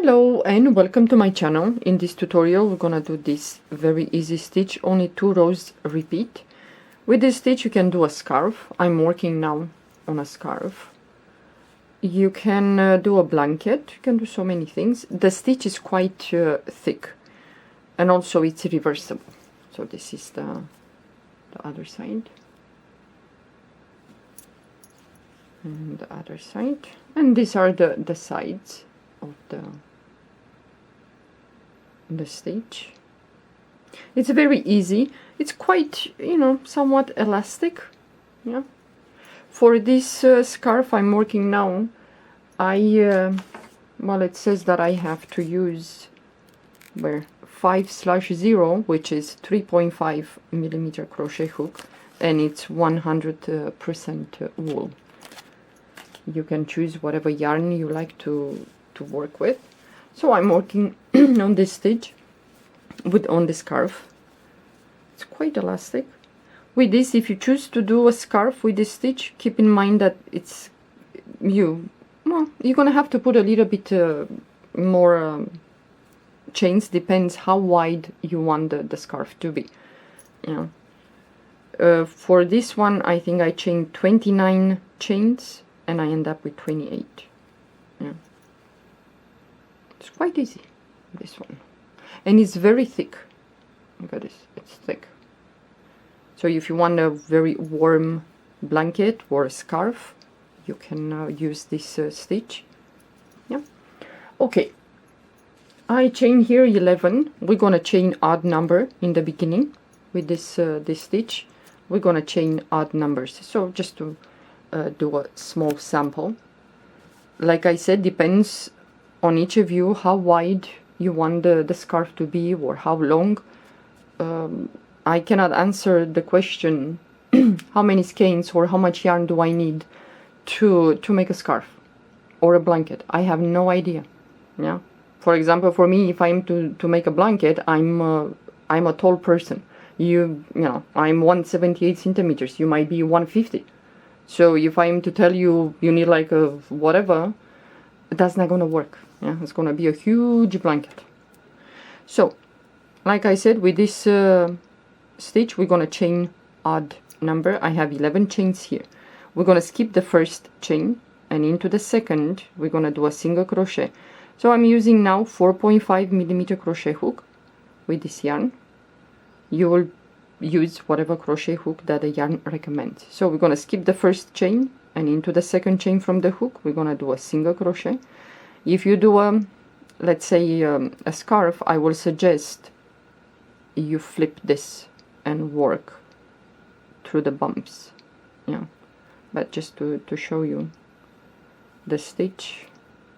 Hello and welcome to my channel. In this tutorial we're gonna do this very easy stitch, only 2 rows repeat. With this stitch you can do a scarf. I'm working now on a scarf. You can do a blanket, you can do so many things. The stitch is quite thick and also it's reversible. So this is the other side. And the other side. And these are the sides of the stitch. It's very easy. It's quite, somewhat elastic. Yeah. For this scarf I'm working now, well, it says that I have to use 5/0, which is 3.5 millimeter crochet hook, and it's 100% wool. You can choose whatever yarn you like to work with. So I'm working on this stitch on the scarf. It's quite elastic. With this, if you choose to do a scarf with this stitch, keep in mind that you're gonna have to put a little bit more chains. Depends how wide you want the scarf to be. For this one, I think I chained 29 chains and I end up with 28. Yeah. It's quite easy, this one. And it's very thick. Look at this, it's thick. So if you want a very warm blanket or a scarf, you can use this stitch. Yeah. Okay. I chain here 11. We're gonna chain odd number in the beginning with this stitch. We're gonna chain odd numbers. So just to do a small sample. Like I said, depends on each of you how wide you want the scarf to be or how long. I cannot answer the question how many skeins or how much yarn do I need to make a scarf or a blanket. I have no idea. Yeah. For example, for me, if I'm to make a blanket, I'm a tall person. I'm 178 centimeters. You might be 150. So if I'm to tell you you need like a whatever, that's not gonna work. Yeah, it's gonna be a huge blanket. So, like I said, with this stitch, we're gonna chain odd number. I have 11 chains here. We're gonna skip the first chain, and into the second, we're gonna do a single crochet. So I'm using now 4.5 millimeter crochet hook with this yarn. You will use whatever crochet hook that the yarn recommends. So we're gonna skip the first chain, and into the second chain from the hook, we're gonna do a single crochet. If you do let's say a scarf, I will suggest you flip this and work through the bumps. Yeah, but just to show you the stitch,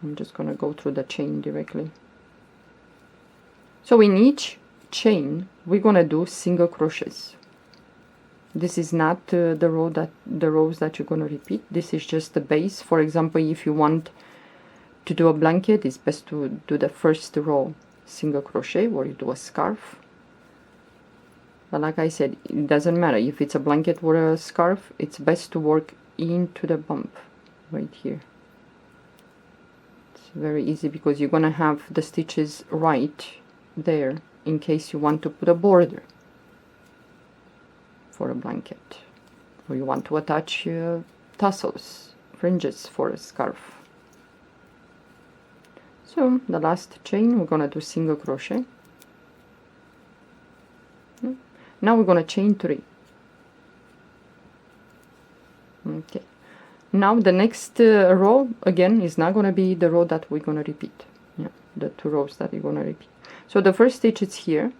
I'm just gonna go through the chain directly. So in each chain we're gonna do single crochets. This is not the rows that you're gonna repeat. This is just the base. For example, if you want to do a blanket, it's best to do the first row single crochet, or you do a scarf. But like I said, it doesn't matter if it's a blanket or a scarf. It's best to work into the bump right here. It's very easy because you're gonna have the stitches right there in case you want to put a border for a blanket, or you want to attach tassels, fringes for a scarf. So the last chain we're gonna do single crochet. Now we're gonna chain 3. Okay. Now the next row again is not gonna be the row that we're gonna repeat. Yeah, the 2 rows that we're gonna repeat. So the first stitch is here.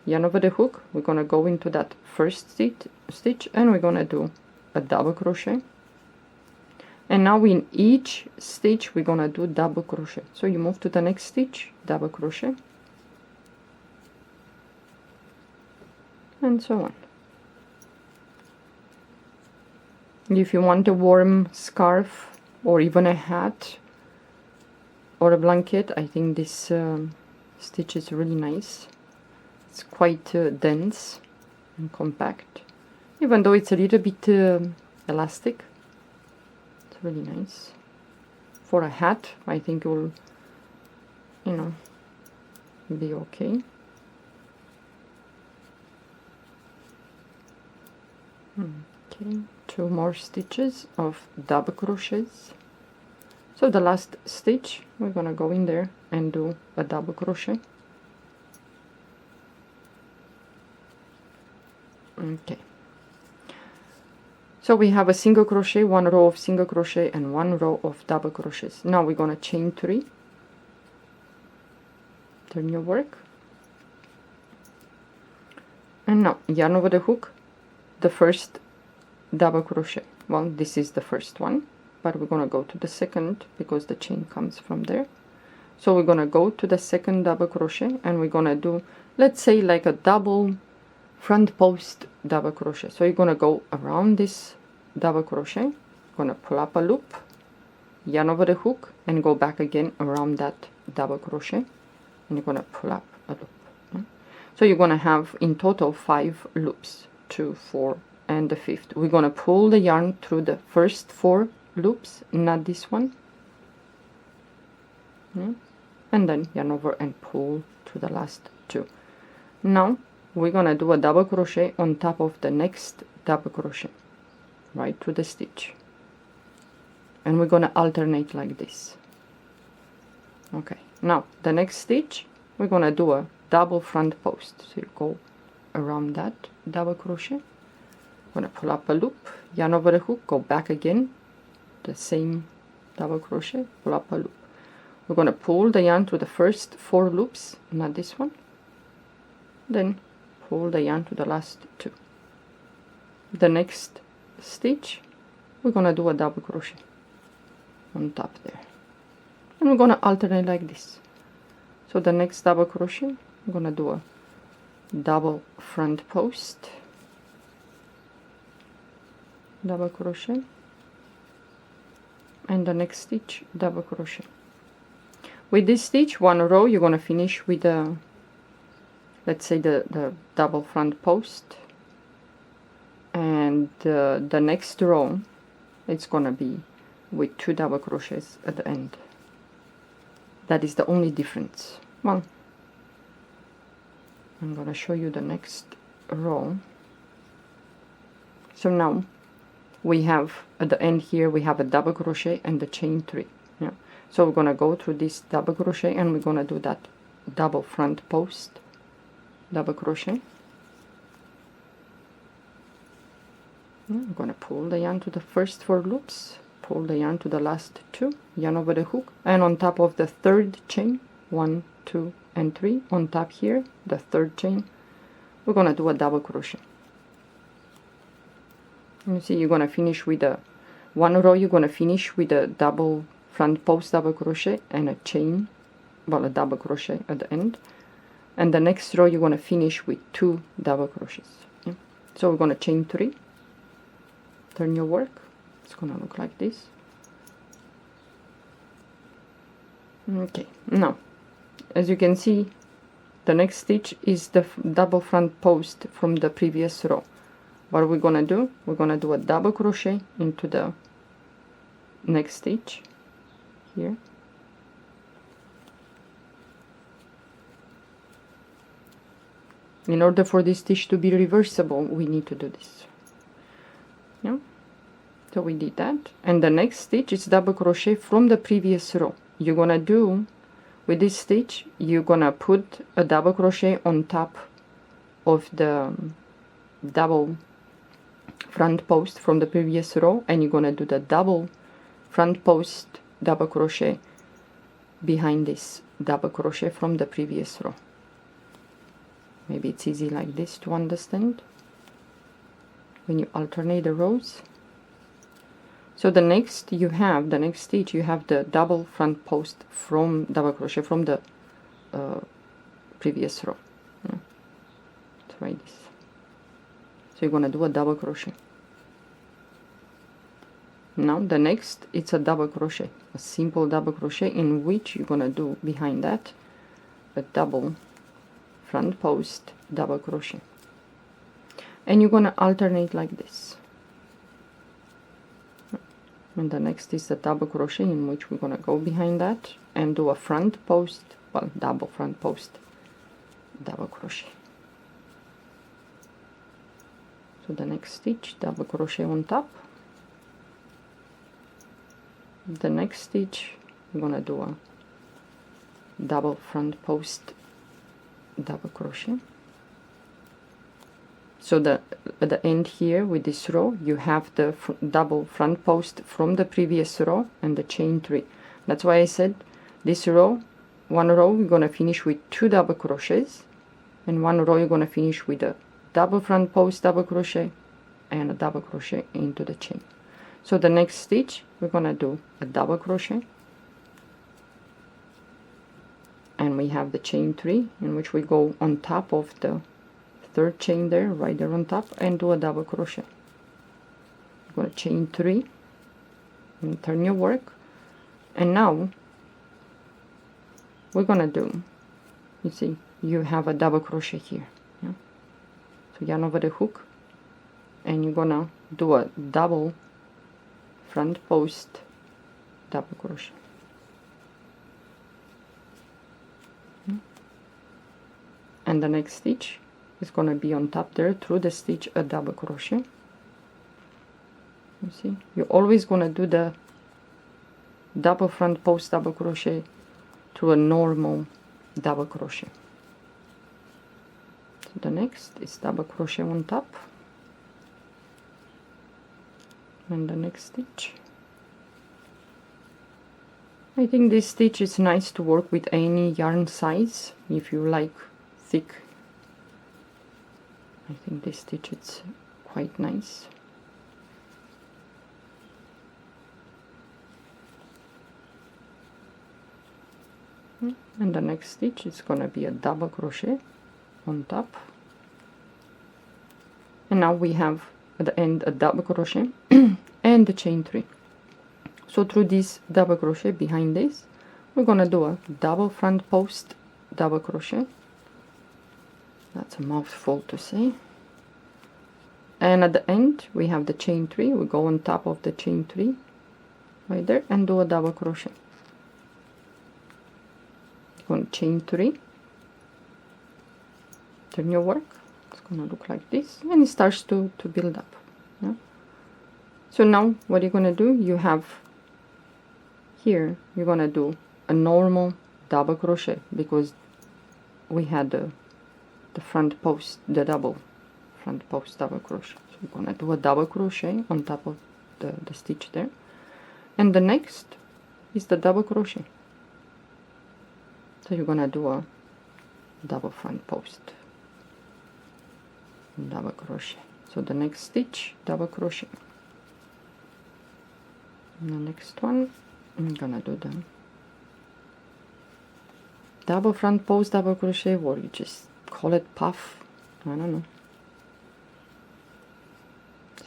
Yarn over the hook. We're gonna go into that first stitch, and we're gonna do a double crochet. And now in each stitch we're gonna do double crochet. So you move to the next stitch, double crochet, and so on. If you want a warm scarf or even a hat or a blanket, I think this stitch is really nice. It's quite dense and compact, even though it's a little bit elastic. It's really nice. For a hat, I think it will you know, be okay. Okay, 2 more stitches of double crochets. So the last stitch, we're gonna go in there and do a double crochet. Okay, so we have a single crochet, 1 row of single crochet, and 1 row of double crochets. Now we're gonna chain 3, turn your work, and now yarn over the hook the first double crochet. Well, this is the first one, but we're gonna go to the second because the chain comes from there. So we're gonna go to the second double crochet, and we're gonna do, let's say, like a double front post double crochet. So you're gonna go around this double crochet, gonna pull up a loop, yarn over the hook, and go back again around that double crochet, and you're gonna pull up a loop. So you're gonna have in total 5 loops, 2, 4, and the 5th. We're gonna pull the yarn through the first 4 loops, not this one, and then yarn over and pull to the last 2. Now we're gonna do a double crochet on top of the next double crochet right through the stitch, and we're gonna alternate like this. Okay, now the next stitch we're gonna do a double front post, so you go around that double crochet, gonna pull up a loop, yarn over the hook, go back again, the same double crochet, pull up a loop. We're gonna pull the yarn through the first 4 loops, not this one, then pull the yarn to the last 2. The next stitch we're gonna do a double crochet on top there, and we're gonna alternate like this. So the next double crochet I'm gonna do a double front post, double crochet, and the next stitch double crochet. With this stitch, 1 row you're gonna finish with the, let's say, the double front post, and the next row it's gonna be with 2 double crochets at the end. That is the only difference. Well, I'm gonna show you the next row. So now we have at the end here we have a double crochet and the chain 3. Yeah, so we're gonna go through this double crochet, and we're gonna do that double front post, double crochet. I'm gonna pull the yarn to the first 4 loops, pull the yarn to the last 2, yarn over the hook, and on top of the 3rd chain, 1, 2, and 3, on top here, the 3rd chain, we're gonna do a double crochet. You see, you're gonna finish with a 1 row, you're gonna finish with a double front post double crochet and a chain, well, a double crochet at the end, and the next row you're gonna finish with 2 double crochets. Yeah? So we're gonna chain 3, turn your work, it's gonna look like this. Okay, now as you can see, the next stitch is the double front post from the previous row. What we're gonna do, we're gonna do a double crochet into the next stitch here, in order for this stitch to be reversible we need to do this. Yeah, so we did that, and the next stitch is double crochet from the previous row. You're gonna do with this stitch, you're gonna put a double crochet on top of the double front post from the previous row, and you're gonna do the double front post double crochet behind this double crochet from the previous row. Maybe it's easy like this to understand when you alternate the rows. So the next stitch you have the double front post from double crochet from the previous row. Yeah. Try this. So you're gonna do a double crochet. Now the next, it's a double crochet, a simple double crochet, in which you're gonna do behind that a double front post double crochet, and you're gonna alternate like this. And the next is the double crochet, in which we're gonna go behind that and do a front post well, double front post double crochet. So the next stitch, double crochet on top. The next stitch, we're gonna do a double front post double crochet. So at the end here with this row, you have the double front post from the previous row and the chain 3. That's why I said this row, one row you're gonna finish with 2 double crochets, and one row you're gonna finish with a double front post double crochet and a double crochet into the chain. So the next stitch, we're gonna do a double crochet, and we have the chain 3 in which we go on top of the third chain there, right there on top, and do a double crochet. You're gonna chain 3 and turn your work. And now we're gonna do, you see, you have a double crochet here, yeah? So yarn over the hook, and you're gonna do a double front post double crochet. And the next stitch is going to be on top there, through the stitch a double crochet. You see, you're always going to do the double front post double crochet through a normal double crochet. So the next is double crochet on top, and the next stitch. I think this stitch is nice to work with any yarn size if you like thick. I think this stitch is quite nice. And the next stitch is gonna be a double crochet on top, and now we have at the end a double crochet and the chain 3. So through this double crochet behind this, we're gonna do a double front post double crochet. That's a mouthful to say. And at the end we have the chain 3. We go on top of the chain 3 right there and do a double crochet. You're going to chain 3, turn your work. It's going to look like this, and it starts to build up, yeah? So now what you're going to do, you have here, you're going to do a normal double crochet because we had the front post, the double front post double crochet. So we're gonna do a double crochet on top of the stitch there, and the next is the double crochet. So you're gonna do a double front post double crochet. So the next stitch, double crochet, and the next one I'm gonna do the double front post double crochet, or you just call it puff, I don't know.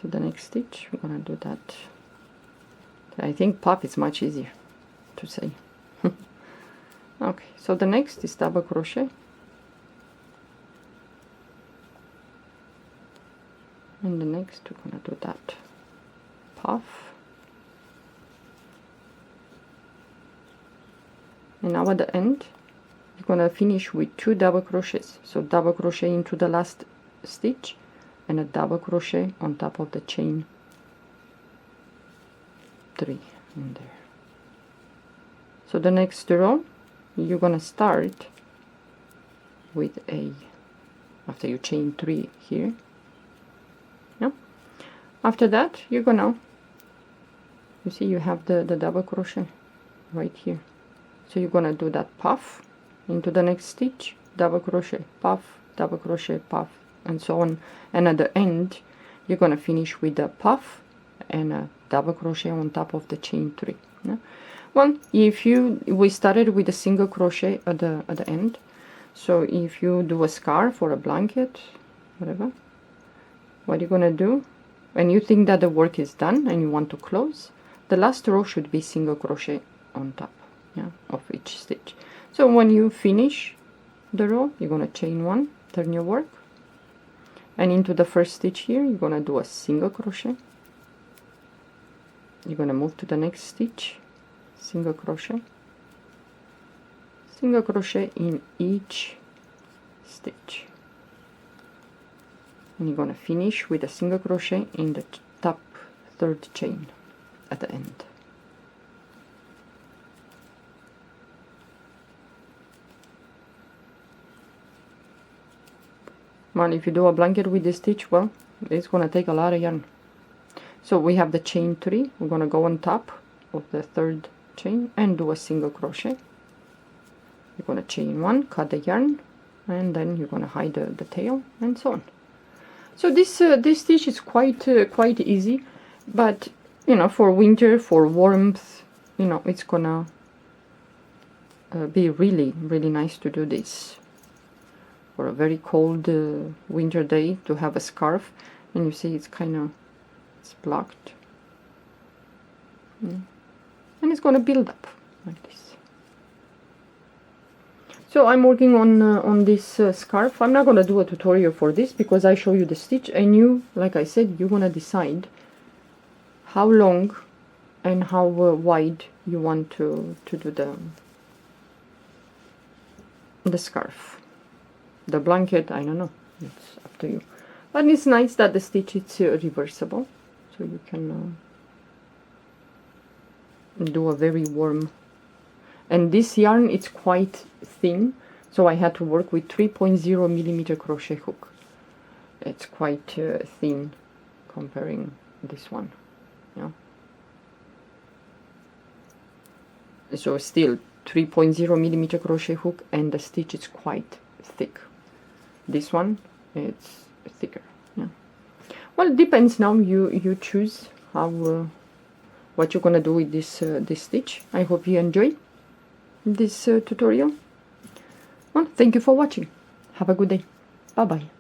So the next stitch we're gonna do that. I think puff is much easier to say. Okay, so the next is double crochet, and the next we're gonna do that puff, and now at the end you're gonna finish with 2 double crochets. So double crochet into the last stitch and a double crochet on top of the chain 3 in there. So the next row you're gonna start with a, after you chain 3 here, yeah, after that you're gonna, you see you have the double crochet right here. So you're gonna do that puff into the next stitch, double crochet, puff, double crochet, puff, and so on. And at the end you're gonna finish with a puff and a double crochet on top of the chain 3, yeah? Well, we started with a single crochet at the end, so if you do a scarf or a blanket, whatever, what you're gonna do, and you think that the work is done and you want to close, the last row should be single crochet on top, yeah, of each stitch. So when you finish the row, you're gonna chain 1, turn your work, and into the first stitch here you're gonna do a single crochet. You're gonna move to the next stitch, single crochet, single crochet in each stitch, and you're gonna finish with a single crochet in the top third chain at the end. Well, if you do a blanket with this stitch, well, it's gonna take a lot of yarn. So we have the chain 3, we're gonna go on top of the third chain and do a single crochet. You're gonna chain 1, cut the yarn, and then you're gonna hide the tail, and so on. So this stitch is quite easy, but you know, for winter, for warmth, you know, it's gonna be really nice to do this for a very cold winter day, to have a scarf. And you see it's it's blocked, and it's gonna build up like this. So I'm working on this scarf. I'm not gonna do a tutorial for this because I show you the stitch, and you, like I said, you're gonna decide how long and how wide you want to do the scarf. The blanket, I don't know, it's up to you. But it's nice that the stitch is reversible, so you can do a very warm. And this yarn, it's quite thin, so I had to work with 3.0 millimeter crochet hook. It's quite thin comparing this one, yeah. So still 3.0 millimeter crochet hook, and the stitch is quite thick. This one, it's thicker, yeah. Well, it depends now. You choose how what you're gonna do with this stitch. I hope you enjoy this tutorial. Well, thank you for watching. Have a good day. Bye bye.